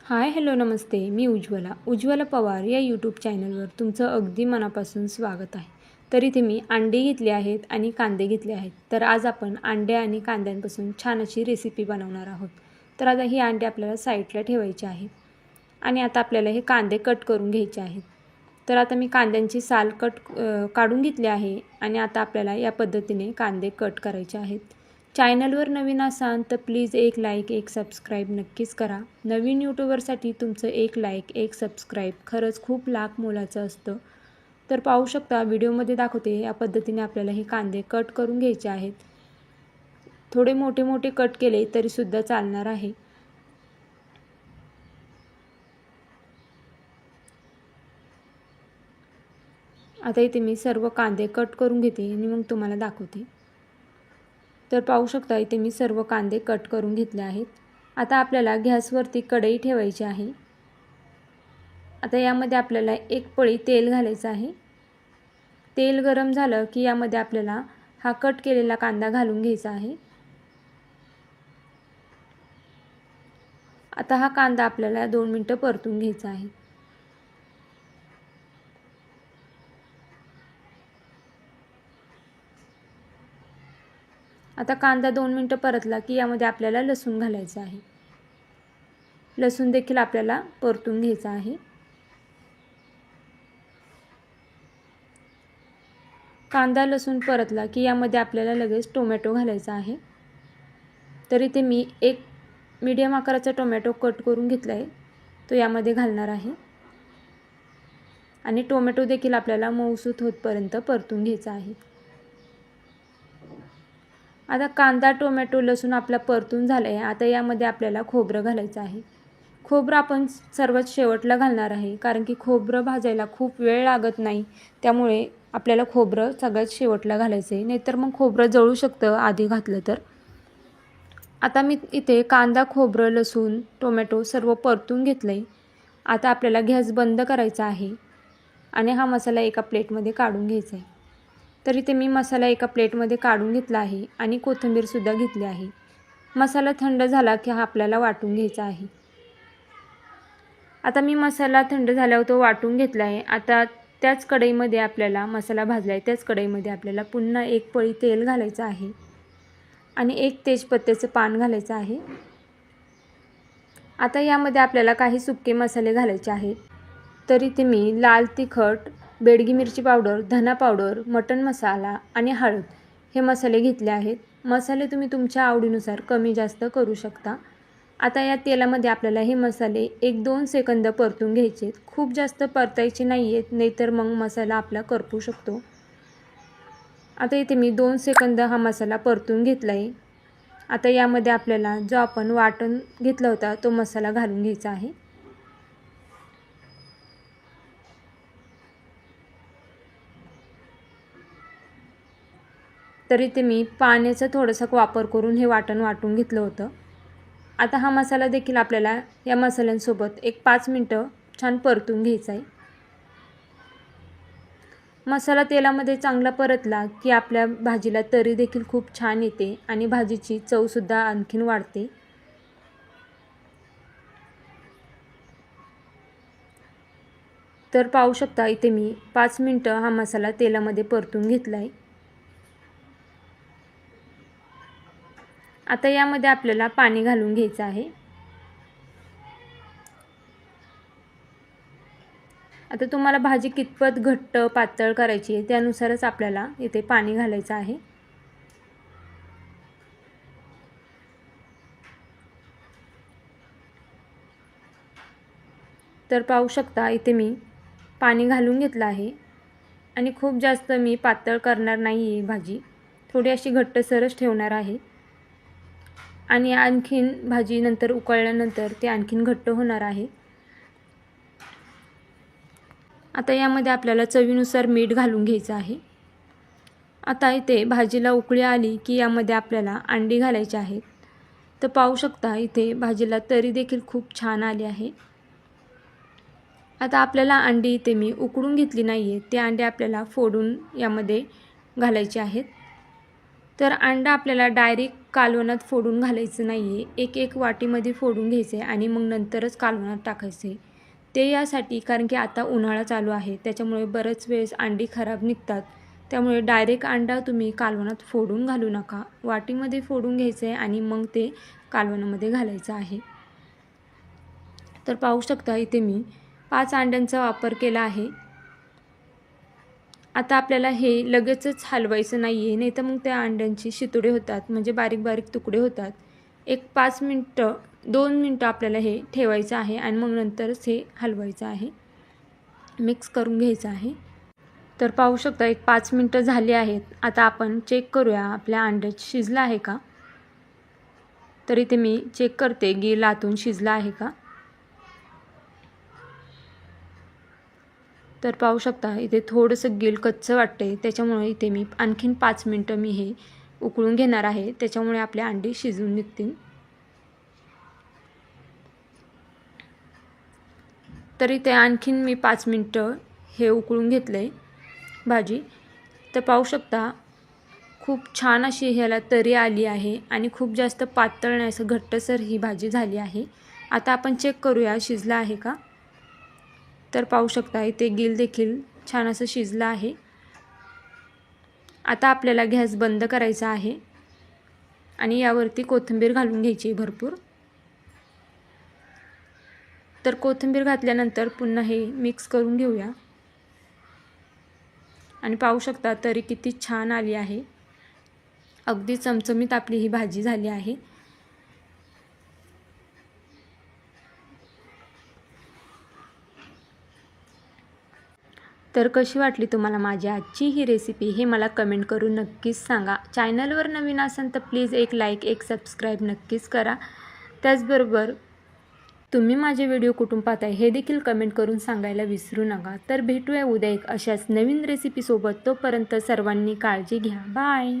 Hi hello नमस्ते. मी उज्ज्वला पवार या YouTube चॅनलवर तुमचं अगदी मनापासून स्वागत आहे. तर इथे मी अंडी घेतली आहेत आणि कांदे घेतले आहेत. तर आज आपण अंडे आणि कांद्यांपासून छान अशी रेसिपी बनवणार आहोत. तर आता ही अंडी आपल्याला साईडला ठेवायची आहेत आणि आता आपल्याला हे कांदे कट करून घ्यायचे आहेत. तर आता मी कांद्यांची साल काढून घेतली आहे आणि आता आपल्याला या पद्धतीने कांदे कट करायचे आहेत. चॅनलवर नवीन असाल तर प्लीज एक लाईक एक सबस्क्राईब नक्कीच करा. नवीन यूट्यूबरसाठी तुमचं एक लाईक एक सबस्क्राईब खरंच खूप लाख मोलाचं असतं. तर पाहू शकता व्हिडिओमध्ये दाखवते या पद्धतीने आपल्याला हे कांदे कट करून घ्यायचे आहेत. थोडे मोठे मोठे कट केले तरीसुद्धा चालणार आहे. आता इथे मी सर्व कांदे कट करून घेते आणि मग तुम्हाला दाखवते. तर पाहू शकता इथे मी सर्व कांदे कट करून घेतले आहेत. आता आपल्याला गॅसवरती कढई ठेवायची आहे. आता यामध्ये आपल्याला एक पळी तेल घालायचं आहे. तेल गरम झालं की यामध्ये आपल्याला हा कट केलेला कांदा घालून घ्यायचा आहे. आता हा कांदा आपल्याला 2 मिनिटं परतून घ्यायचा आहे. आता कांदा 2 मिनिटं परतला की यामध्ये आपल्याला लसूण घालायचं आहे. लसूण देखील आपल्याला परतून घ्यायचा आहे. कांदा लसूण परतला की यामध्ये आपल्याला लगेच टोमॅटो घालायचा आहे. तर इथे मी एक मीडियम आकाराचा टोमॅटो कट करून घेतला आहे, तो यामध्ये घालणार आहे आणि टोमॅटो देखील आपल्याला मऊसूत होतपर्यंत परतून घ्यायचा आहे. आता कांदा टोमॅटो लसूण आपला परतून झाला आहे. आता यामध्ये आपल्याला खोबरं घालायचं आहे. खोबरं आपण सर्वात शेवटला घालणार आहे, कारण की खोबरं भाजायला खूप वेळ लागत नाही. त्यामुळे आपल्याला खोबरं सगळ्यात शेवटला घालायचं आहे, नाहीतर मग खोबरं जळू शकतं आधी घातलं तर. आता मी इथे कांदा खोबरं लसूण टोमॅटो सर्व परतून घेतलं आहे. आता आपल्याला गॅस बंद करायचा आहे आणि हा मसाला एका प्लेटमध्ये काढून घ्यायचा आहे. तर इथे मी मसाला एका प्लेटमध्ये काढून घेतला आहे आणि कोथिंबीरसुद्धा घेतली आहे. मसाला थंड झाला की हा आपल्याला वाटून घ्यायचा आहे. आता मी मसाला थंड झाल्यावर तो वाटून घेतला आहे. आता त्याच कढईमध्ये आपल्याला मसाला भाजला आहे, त्याच कढईमध्ये आपल्याला पुन्हा एक पळी तेल घालायचं आहे आणि एक तेजपत्त्याचं पान घालायचं आहे. आता यामध्ये आपल्याला काही सुके मसाले घालायचे आहेत. तर इथे मी लाल तिखट, बेडगी मिरची पावडर, धना पावडर, मटण मसाला आणि हळद हे मसाले घेतले आहेत. मसाले तुम्ही तुमच्या आवडीनुसार कमी जास्त करू शकता. आता या तेलामध्ये आपल्याला हे मसाले 1-2 सेकंद परतून घ्यायचे. खूप जास्त परतायचे नाही आहेत, नाहीतर मग मसाला आपला करपू शकतो. आता इथे मी 2 सेकंद हा मसाला परतून घेतला आहे. आता यामध्ये आपल्याला जो आपण वाटण घेतला होता तो मसाला घालून घ्यायचा आहे. तर इथे मी पाण्याचा थोडासा वापर करून हे वाटण वाटून घेतलं होतं. आता हा मसाला देखील आपल्याला या मसाल्यांसोबत एक 5 मिनिटं छान परतून घ्यायचा आहे. मसाला तेलामध्ये चांगला परतला की आपल्या भाजीला तरी देखील खूप छान येते आणि भाजीची चवसुद्धा आणखीन वाढते. तर पाहू शकता इथे मी 5 मिनिटं हा मसाला तेलामध्ये परतून घेतला आहे. आता यामध्ये आपल्याला पाणी घालून घ्यायचं आहे. आता तुम्हाला भाजी कितपत घट्ट पातळ करायची आहे त्यानुसारच आपल्याला इथे पाणी घालायचं आहे. तर पाहू शकता इथे मी पाणी घालून घेतलं आहे आणि खूप जास्त मी पातळ करणार नाही आहे भाजी, थोडी अशी घट्टसरच ठेवणार आहे आणि आणखीन भाजी नंतर उकळल्यानंतर ते आणखीन घट्ट होणार आहे. आता यामध्ये आपल्याला चवीनुसार मीठ घालून घ्यायचं आहे. आता इथे भाजीला उकळी आली की यामध्ये आपल्याला अंडी घालायची आहेत. तर पाहू शकता इथे भाजीला तरी देखील खूप छान आली आहे. आता आपल्याला अंडी इथे मी उकडून घेतली नाही आहे, ते अंडे आपल्याला फोडून यामध्ये घालायचे आहेत. तर अंडा आपल्याला डायरेक्ट कालवणात फोडून घालायचं नाही आहे. एक एक वाटीमध्ये फोडून घ्यायचं आहे आणि मग नंतरच कालवणात टाकायचं आहे. ते यासाठी कारण की आता उन्हाळा चालू आहे, त्याच्यामुळे बरेच वेळेस अंडी खराब निघतात. त्यामुळे डायरेक्ट अंडा तुम्ही कालवणात फोडून घालू नका. वाटीमध्ये फोडून घ्यायचं आहे आणि मग ते कालवणामध्ये घालायचं आहे. तर पाहू शकता इथे मी 5 अंड्यांचा वापर केला आहे. आता आपल्याला हे लगेचच हलवायचं नाही आहे, नाही तर मग त्या अंड्यांचे शितुडे होतात, म्हणजे बारीक बारीक तुकडे होतात. एक 5 मिनटं 2 मिनटं आपल्याला हे ठेवायचं आहे आणि मग नंतरच हे हलवायचं आहे, मिक्स करून घ्यायचं आहे. तर पाहू शकता एक 5 मिनटं झाली आहेत. आता आपण चेक करूया आपल्या अंड्यात शिजलं आहे का. तर इथे मी चेक करते गिल आतून शिजला आहे का. तर पाहू शकता इथे थोडंसं गिल कच्चं वाटतंय, त्याच्यामुळे इथे मी आणखीन 5 मिनटं मी हे उकळून घेणार आहे, त्याच्यामुळे आपले अंडी शिजून निघतील. तर इथे आणखीन मी 5 मिनटं हे उकळून घेतलं आहे भाजी. तर पाहू शकता खूप छान अशी ह्याला तरी आली आहे आणि खूप जास्त पातळ नाही, असं घट्टसर ही भाजी झाली आहे. आता आपण चेक करूया शिजला आहे का. तर पाहू शकता इथे गिल देखील छान असं शिजलं आहे. आता आपल्याला गॅस बंद करायचा आहे आणि यावरती कोथिंबीर घालून घ्यायची भरपूर. तर कोथिंबीर घातल्यानंतर पुन्हा हे मिक्स करून घेऊया आणि पाहू शकता तरी किती छान आली आहे. अगदी चमचमीत आपली ही भाजी झाली आहे. तर कशी वाटली तुम्हाला माझी आजची ही रेसिपी हे मला कमेंट करून नक्कीच सांगा. चॅनलवर नवीन असाल तर प्लीज एक लाईक एक सबस्क्राईब नक्कीच करा. त्याचबरोबर तुम्ही माझे व्हिडिओ कुठून पाहताय हे देखील कमेंट करून सांगायला विसरू नका. तर भेटूया उद्या एक अशाच नवीन रेसिपीसोबत. तोपर्यंत सर्वांनी काळजी घ्या. बाय.